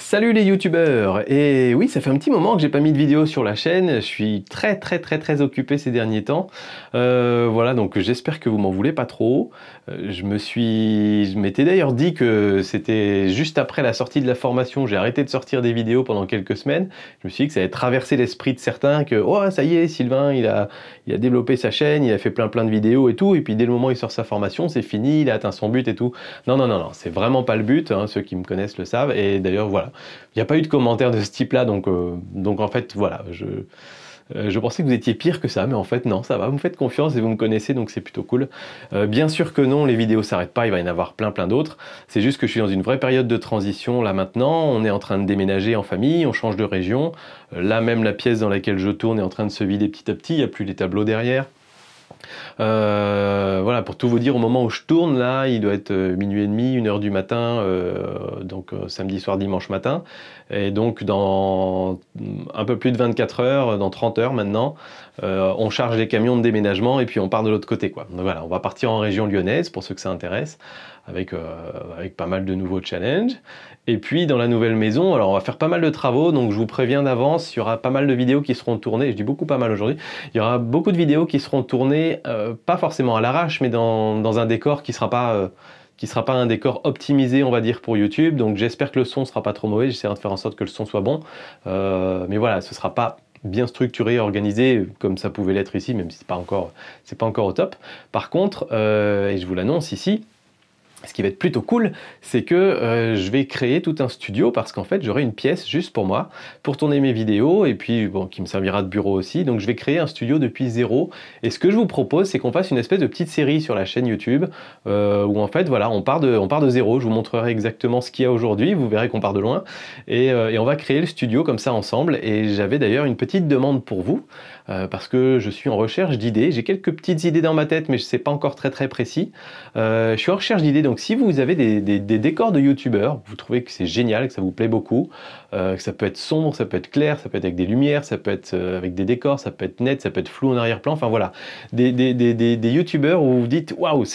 Salut les youtubeurs. Et oui, ça fait un petit moment que j'ai pas mis de vidéo sur la chaîne, je suis très occupé ces derniers temps. Voilà, donc j'espère que vous m'en voulez pas trop. Je m'étais d'ailleurs dit que c'était juste après la sortie de la formation, j'ai arrêté de sortir des vidéos pendant quelques semaines. Je me suis dit que ça allait traverser l'esprit de certains, que oh ça y est, Sylvain il a développé sa chaîne, il a fait plein de vidéos et tout, et puis dès le moment où il sort sa formation, c'est fini, il a atteint son but et tout. Non, c'est vraiment pas le but, hein, ceux qui me connaissent le savent, et d'ailleurs voilà. Il n'y a pas eu de commentaires de ce type-là, donc en fait, voilà, je pensais que vous étiez pire que ça, mais en fait, non, ça va, vous me faites confiance et vous me connaissez, donc c'est plutôt cool. Bien sûr que non, les vidéos s'arrêtent pas, il va y en avoir plein d'autres. C'est juste que je suis dans une vraie période de transition, là maintenant, on est en train de déménager en famille, on change de région. Là même, la pièce dans laquelle je tourne est en train de se vider petit à petit, il n'y a plus les tableaux derrière. Voilà, pour tout vous dire, au moment où je tourne, là, il doit être minuit et demi, 1h du matin, samedi soir, dimanche matin. Et donc, dans un peu plus de 24 heures, dans 30 heures maintenant, on charge les camions de déménagement et puis on part de l'autre côté, quoi. Donc voilà, on va partir en région lyonnaise, pour ceux que ça intéresse, avec pas mal de nouveaux challenges. Et puis, dans la nouvelle maison, alors on va faire pas mal de travaux, donc je vous préviens d'avance, il y aura pas mal de vidéos qui seront tournées, je dis beaucoup pas mal aujourd'hui, il y aura beaucoup de vidéos qui seront tournées, pas forcément à l'arrache, mais dans un décor qui sera pas un décor optimisé, on va dire, pour YouTube. Donc j'espère que le son sera pas trop mauvais, j'essaierai de faire en sorte que le son soit bon. Mais voilà, ce sera pas bien structuré, organisé, comme ça pouvait l'être ici, même si c'est pas encore au top. Par contre, et je vous l'annonce ici, ce qui va être plutôt cool, c'est que je vais créer tout un studio parce qu'en fait j'aurai une pièce juste pour moi, pour tourner mes vidéos et puis bon, qui me servira de bureau aussi. Donc je vais créer un studio depuis zéro et ce que je vous propose c'est qu'on fasse une espèce de petite série sur la chaîne YouTube où en fait voilà, on part de zéro. Je vous montrerai exactement ce qu'il y a aujourd'hui, vous verrez qu'on part de loin et on va créer le studio comme ça ensemble. Et j'avais d'ailleurs une petite demande pour vous parce que je suis en recherche d'idées. J'ai quelques petites idées dans ma tête mais je ne sais pas encore très précis. Je suis en recherche d'idées, donc si vous avez des décors de youtubeurs, vous trouvez que c'est génial, que ça vous plaît beaucoup, que ça peut être sombre, ça peut être clair, ça peut être avec des lumières, ça peut être avec des décors, ça peut être net, ça peut être flou en arrière-plan, enfin voilà, des youtubeurs où vous dites waouh,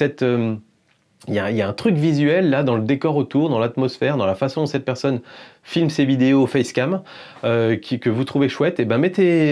il y a un truc visuel là dans le décor autour, dans l'atmosphère, dans la façon dont cette personne filme ses vidéos facecam, que vous trouvez chouette, et ben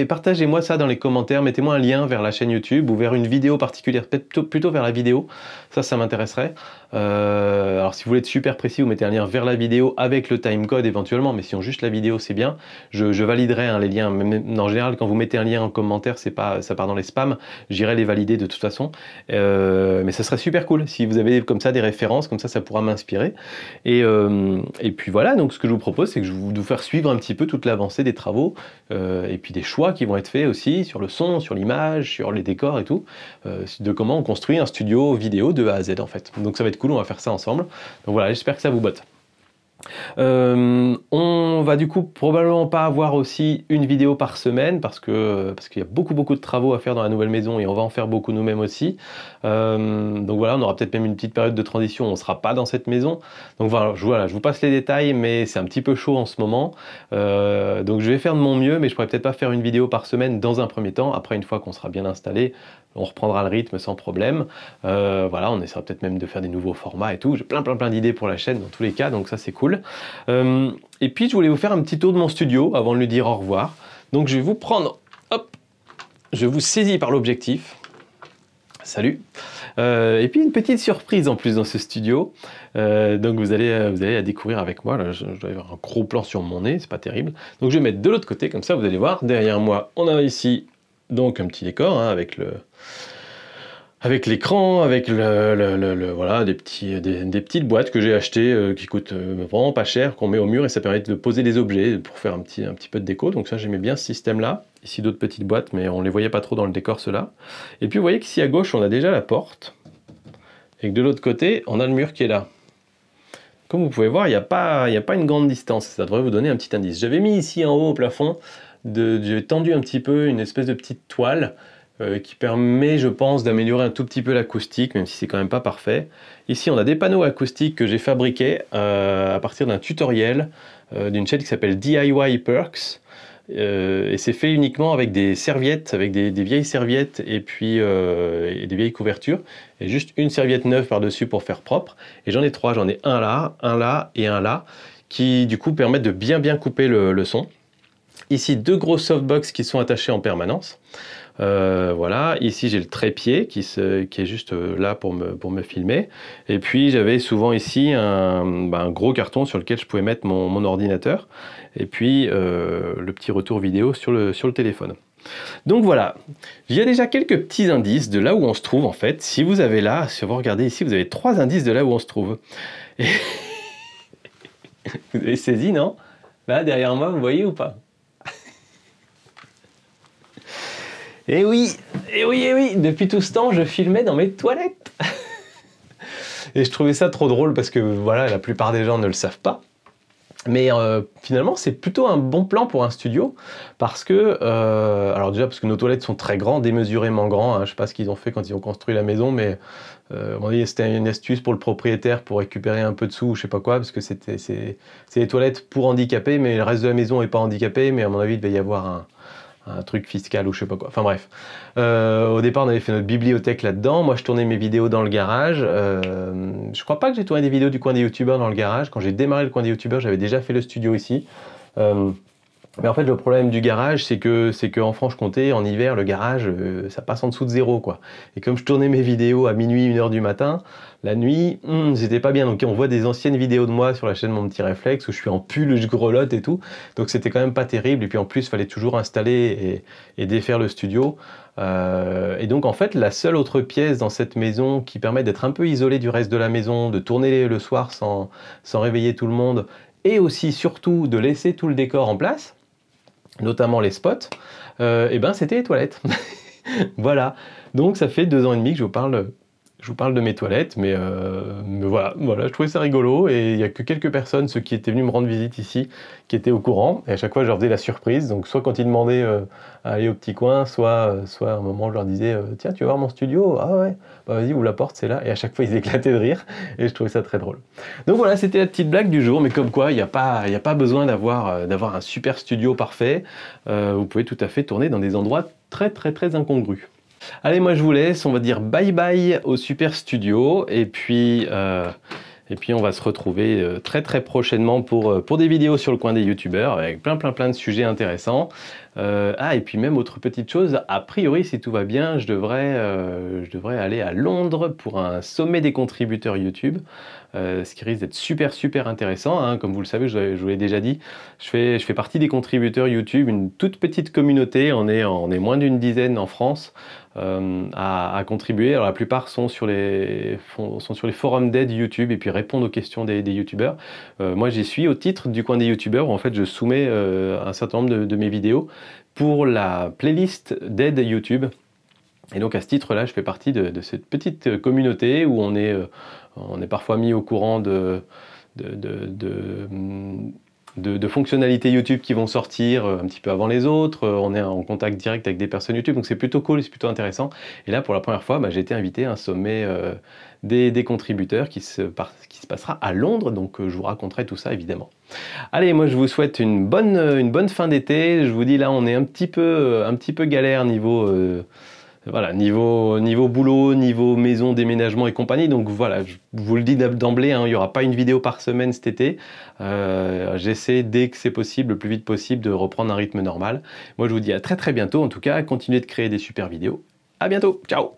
partagez-moi ça dans les commentaires, mettez-moi un lien vers la chaîne YouTube ou vers une vidéo particulière, plutôt vers la vidéo, ça m'intéresserait. Alors si vous voulez être super précis, vous mettez un lien vers la vidéo avec le timecode éventuellement, mais sinon juste la vidéo c'est bien. Je validerai hein, les liens, même, en général quand vous mettez un lien en commentaire, ça part dans les spams, j'irai les valider de toute façon, mais ça serait super cool si vous avez comme ça des références, comme ça pourra m'inspirer. Et puis voilà, donc ce que je vous propose, c'est que je vais vous faire suivre un petit peu toute l'avancée des travaux, et puis des choix qui vont être faits aussi sur le son, sur l'image, sur les décors et tout, de comment on construit un studio vidéo de A à Z en fait. Donc ça va être cool, on va faire ça ensemble. Donc voilà, j'espère que ça vous botte. On va du coup probablement pas avoir aussi une vidéo par semaine parce qu'il y a beaucoup de travaux à faire dans la nouvelle maison et on va en faire beaucoup nous-mêmes aussi. Donc voilà, on aura peut-être même une petite période de transition, on sera pas dans cette maison. Donc voilà, je vous passe les détails, mais c'est un petit peu chaud en ce moment. Donc je vais faire de mon mieux, mais je pourrais peut-être pas faire une vidéo par semaine dans un premier temps. Après, une fois qu'on sera bien installé, on reprendra le rythme sans problème. Voilà, on essaiera peut-être même de faire des nouveaux formats et tout. J'ai plein d'idées pour la chaîne dans tous les cas, donc ça c'est cool. Et puis je voulais vous faire un petit tour de mon studio avant de lui dire au revoir. Donc je vais vous prendre, hop, je vous saisis par l'objectif. Salut. Et puis une petite surprise en plus dans ce studio. Donc vous allez la découvrir avec moi. Là, je dois avoir un gros plan sur mon nez, c'est pas terrible. Donc je vais mettre de l'autre côté, comme ça vous allez voir. Derrière moi, on a ici donc un petit décor hein, avec l'écran, avec voilà, des petites boîtes que j'ai achetées qui coûtent vraiment pas cher, qu'on met au mur et ça permet de poser des objets pour faire un petit peu de déco. Donc ça, j'aimais bien ce système-là. Ici, d'autres petites boîtes, mais on les voyait pas trop dans le décor, ceux-là. Et puis, vous voyez qu'ici à gauche, on a déjà la porte. Et que de l'autre côté, on a le mur qui est là. Comme vous pouvez voir, il n'y a pas une grande distance. Ça devrait vous donner un petit indice. J'avais mis ici en haut au plafond, j'ai tendu un petit peu une espèce de petite toile qui permet, je pense, d'améliorer un tout petit peu l'acoustique, même si c'est quand même pas parfait. Ici, on a des panneaux acoustiques que j'ai fabriqués à partir d'un tutoriel d'une chaîne qui s'appelle DIY Perks. Et c'est fait uniquement avec des serviettes, avec des vieilles serviettes et puis et des vieilles couvertures. Et juste une serviette neuve par-dessus pour faire propre. Et j'en ai trois, j'en ai un là et un là, qui du coup permettent de bien couper le son. Ici, 2 grosses softbox qui sont attachées en permanence. Voilà, ici j'ai le trépied qui est juste là pour me filmer. Et puis j'avais souvent ici un gros carton sur lequel je pouvais mettre mon ordinateur. Et puis le petit retour vidéo sur le téléphone. Donc voilà, il y a déjà quelques petits indices de là où on se trouve en fait. Si vous avez là, si vous regardez ici, vous avez 3 indices de là où on se trouve. Et vous avez saisi, non? Là, derrière moi, vous voyez ou pas? Et oui, depuis tout ce temps, je filmais dans mes toilettes. Et je trouvais ça trop drôle parce que voilà, la plupart des gens ne le savent pas. Mais finalement, c'est plutôt un bon plan pour un studio parce que, alors déjà parce que nos toilettes sont très grandes, démesurément grands, hein, je ne sais pas ce qu'ils ont fait quand ils ont construit la maison, mais c'était une astuce pour le propriétaire pour récupérer un peu de sous, je sais pas quoi, parce que c'est des toilettes pour handicapés, mais le reste de la maison n'est pas handicapé, mais à mon avis, il devait y avoir un truc fiscal ou je sais pas quoi. Enfin bref. Au départ, on avait fait notre bibliothèque là-dedans. Moi, je tournais mes vidéos dans le garage. Je crois pas que j'ai tourné des vidéos du coin des youtubeurs dans le garage. Quand j'ai démarré le coin des youtubeurs, j'avais déjà fait le studio ici. Mais en fait, le problème du garage, c'est que en Franche-Comté, en hiver, le garage, ça passe en dessous de 0, quoi. Et comme je tournais mes vidéos à minuit, 1h du matin, la nuit, c'était pas bien. Donc on voit des anciennes vidéos de moi sur la chaîne Mon Petit Réflexe où je suis en pull, je grelotte et tout. Donc c'était quand même pas terrible. Et puis en plus, il fallait toujours installer et défaire le studio. Et donc en fait, la seule autre pièce dans cette maison qui permet d'être un peu isolé du reste de la maison, de tourner le soir sans réveiller tout le monde, et aussi surtout de laisser tout le décor en place, notamment les spots, et ben c'était les toilettes. Voilà, donc ça fait 2 ans et demi que je vous parle de mes toilettes, mais voilà, je trouvais ça rigolo, et il n'y a que quelques personnes, ceux qui étaient venus me rendre visite ici, qui étaient au courant, et à chaque fois je leur faisais la surprise, donc soit quand ils demandaient à aller au petit coin, soit à un moment je leur disais tiens, tu vas voir mon studio? Ah ouais, bah vas-y, ouvre la porte, c'est là, et à chaque fois ils éclataient de rire, et je trouvais ça très drôle. Donc voilà, c'était la petite blague du jour, mais comme quoi, il n'y a pas besoin d'avoir un super studio parfait, vous pouvez tout à fait tourner dans des endroits très incongrus. Allez, moi je vous laisse, on va dire bye bye au super studio, et puis on va se retrouver très prochainement pour des vidéos sur le coin des youtubeurs avec plein de sujets intéressants. Et puis même autre petite chose, a priori si tout va bien, je devrais aller à Londres pour un sommet des contributeurs YouTube, ce qui risque d'être super intéressant, hein. Comme vous le savez, je vous l'ai déjà dit, je fais partie des contributeurs YouTube, une toute petite communauté, on est moins d'une dizaine en France à contribuer. Alors la plupart sont sur les forums d'aide YouTube et puis répondent aux questions des youtubeurs. Moi j'y suis au titre du coin des youtubeurs où en fait je soumets un certain nombre de mes vidéos pour la playlist d'aide YouTube. Et donc à ce titre-là, je fais partie de cette petite communauté où on est parfois mis au courant de fonctionnalités YouTube qui vont sortir un petit peu avant les autres, on est en contact direct avec des personnes YouTube, donc c'est plutôt cool, c'est plutôt intéressant. Et là, pour la première fois, j'ai été invité à un sommet des contributeurs qui se passera à Londres, donc je vous raconterai tout ça évidemment. Allez, moi je vous souhaite une bonne fin d'été. Je vous dis là, on est un petit peu galère niveau voilà, niveau boulot, niveau maison, déménagement et compagnie. Donc voilà, je vous le dis d'emblée, hein, il n'y aura pas une vidéo par semaine cet été. J'essaie dès que c'est possible, le plus vite possible, de reprendre un rythme normal. Moi je vous dis à très bientôt. En tout cas, continuez de créer des super vidéos. À bientôt, ciao!